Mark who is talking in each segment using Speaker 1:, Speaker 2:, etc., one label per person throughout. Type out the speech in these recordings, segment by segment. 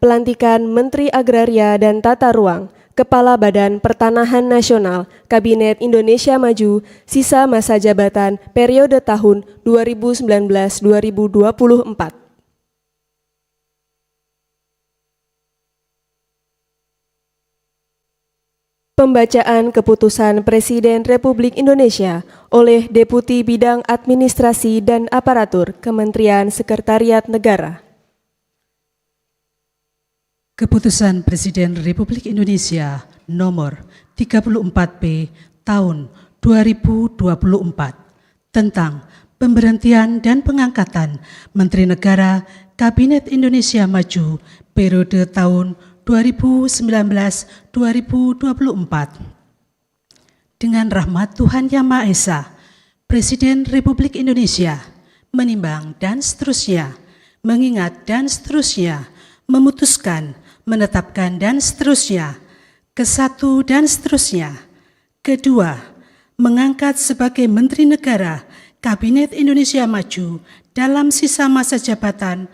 Speaker 1: pelantikan Menteri Agraria dan Tata Ruang, Kepala Badan Pertanahan Nasional, Kabinet Indonesia Maju, sisa masa jabatan periode tahun 2019-2024. Pembacaan Keputusan Presiden Republik Indonesia oleh Deputi Bidang Administrasi dan Aparatur Kementerian Sekretariat Negara.
Speaker 2: Keputusan Presiden Republik Indonesia nomor 34B tahun 2024 tentang pemberhentian dan pengangkatan Menteri Negara Kabinet Indonesia Maju periode tahun 2019-2024. Dengan rahmat Tuhan Yang Maha Esa, Presiden Republik Indonesia menimbang dan seterusnya, mengingat dan seterusnya, memutuskan, menetapkan dan seterusnya, kesatu dan seterusnya. Kedua, mengangkat sebagai Menteri Negara Kabinet Indonesia Maju dalam sisa masa jabatan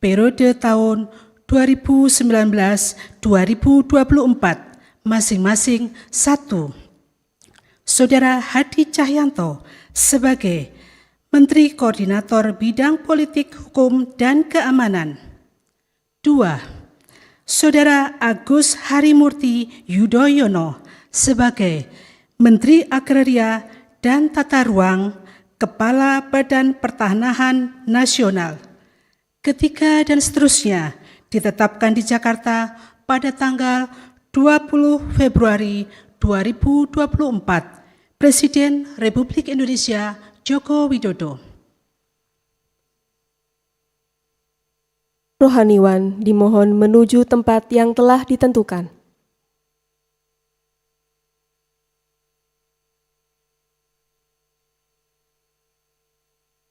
Speaker 2: periode tahun 2019-2024 masing-masing 1. Saudara Hadi Cahyanto sebagai Menteri Koordinator Bidang Politik Hukum dan Keamanan. 2. Saudara Agus Harimurti Yudhoyono sebagai Menteri Agraria dan Tata Ruang, Kepala Badan Pertanahan Nasional. Ketiga dan seterusnya ditetapkan di Jakarta pada tanggal 20 Februari 2024. Presiden Republik Indonesia Joko Widodo.
Speaker 1: Rohaniwan dimohon menuju tempat yang telah ditentukan.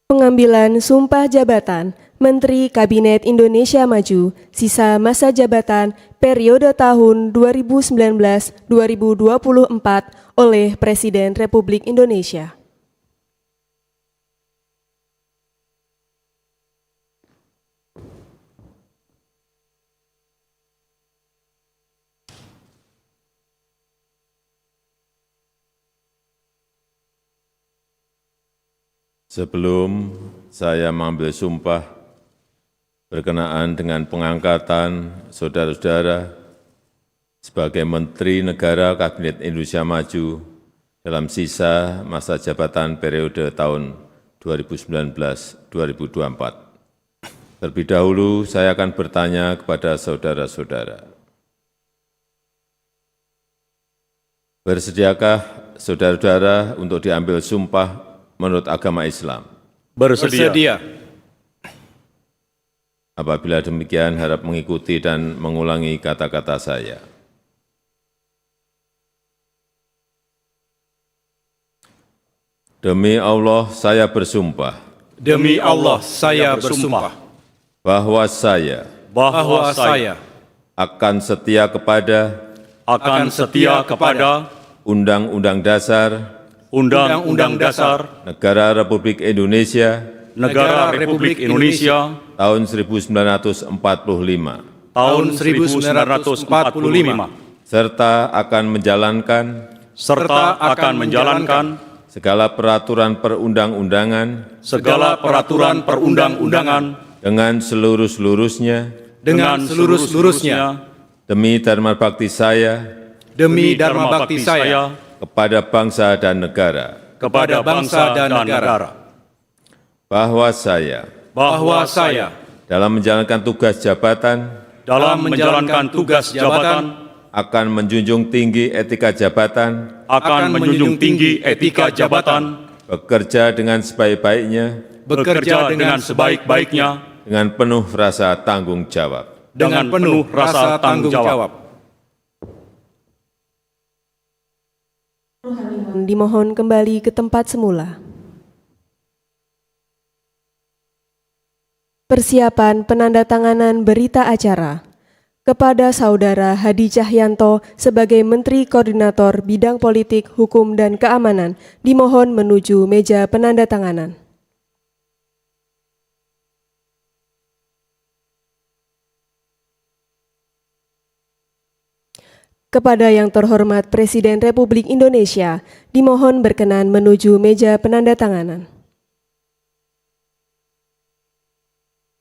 Speaker 1: Pengambilan sumpah jabatan Menteri Kabinet Indonesia Maju, sisa masa jabatan periode tahun 2019-2024 oleh Presiden Republik Indonesia.
Speaker 3: Sebelum saya mengambil sumpah berkenaan dengan pengangkatan saudara-saudara sebagai Menteri Negara Kabinet Indonesia Maju dalam sisa masa jabatan periode tahun 2019-2024. Terlebih dahulu saya akan bertanya kepada saudara-saudara. Bersediakah saudara-saudara untuk diambil sumpah menurut agama Islam?
Speaker 4: Bersedia.
Speaker 3: Apabila demikian, harap mengikuti dan mengulangi kata-kata saya. Demi Allah, saya bersumpah.
Speaker 4: Demi Allah, saya bersumpah
Speaker 3: Bahwa saya akan setia kepada Undang-Undang Dasar Negara Republik Indonesia tahun 1945 serta akan menjalankan segala peraturan perundang-undangan dengan seluruh-seluruhnya demi dharma bakti saya kepada bangsa dan negara. Bahwa saya dalam menjalankan tugas jabatan akan menjunjung tinggi etika jabatan, bekerja dengan sebaik-baiknya, dengan penuh rasa tanggung jawab.
Speaker 1: Dimohon kembali ke tempat semula. Persiapan penandatanganan berita acara kepada Saudara Hadi Cahyanto sebagai Menteri Koordinator Bidang Politik, Hukum, dan Keamanan dimohon menuju meja penandatanganan. Kepada yang terhormat Presiden Republik Indonesia, dimohon berkenan menuju meja penandatanganan.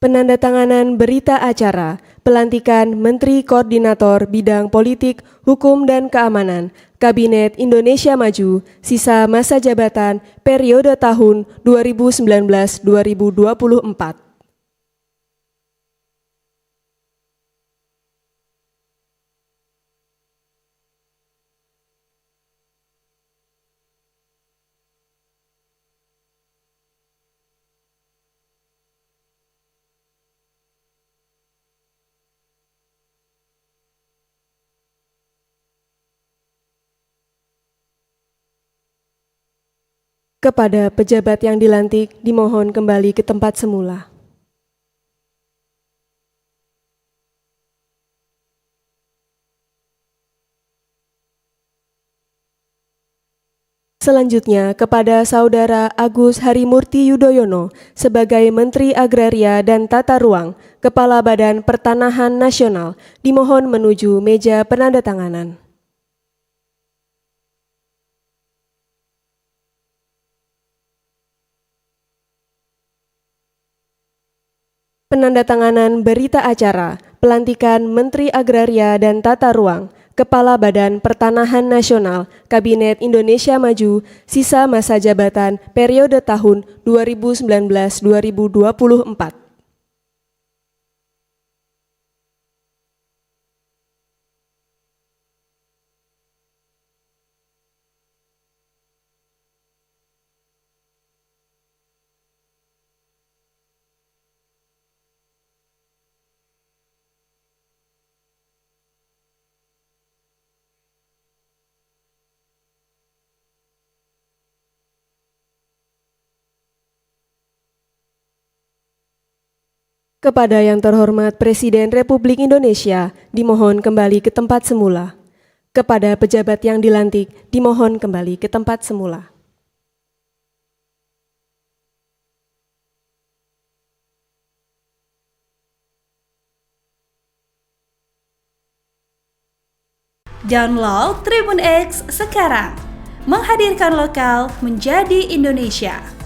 Speaker 1: Penandatanganan berita acara pelantikan Menteri Koordinator Bidang Politik, Hukum dan Keamanan, Kabinet Indonesia Maju, sisa masa jabatan periode tahun 2019-2024. Kepada pejabat yang dilantik, dimohon kembali ke tempat semula. Selanjutnya, kepada Saudara Agus Harimurti Yudhoyono sebagai Menteri Agraria dan Tata Ruang, Kepala Badan Pertanahan Nasional, dimohon menuju meja penandatanganan. Penandatanganan berita acara pelantikan Menteri Agraria dan Tata Ruang, Kepala Badan Pertanahan Nasional, Kabinet Indonesia Maju, sisa masa jabatan periode tahun 2019-2024. Kepada yang terhormat Presiden Republik Indonesia, dimohon kembali ke tempat semula. Kepada pejabat yang dilantik, dimohon kembali ke tempat semula.
Speaker 5: Download Tribun X sekarang, menghadirkan lokal menjadi Indonesia.